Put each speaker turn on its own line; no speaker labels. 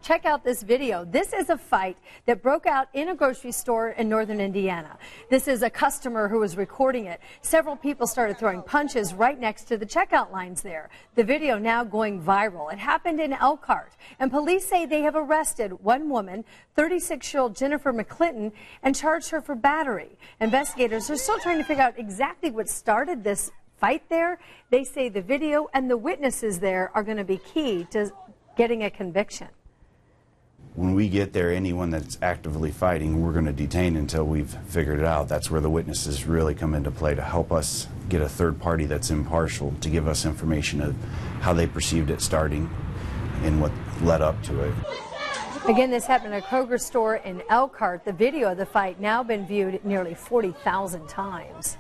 Check out this video. This is a fight that broke out in a grocery store in northern Indiana. This is a customer who was recording it. Several people started throwing punches right next to the checkout lines there. The video now going viral. It happened in Elkhart, and police say they have arrested one woman, 36-year-old Jennifer McClinton, and charged her for battery. Investigators are still trying to figure out exactly what started this fight there. They say the video and the witnesses there are going to be key to getting a conviction.
When we get there, anyone that's actively fighting, we're going to detain until we've figured it out. That's where the witnesses really come into play to help us get a third party that's impartial to give us information of how they perceived it starting and what led up to it.
Again, this happened at a Kroger store in Elkhart. The video of the fight now been viewed nearly 40,000 times.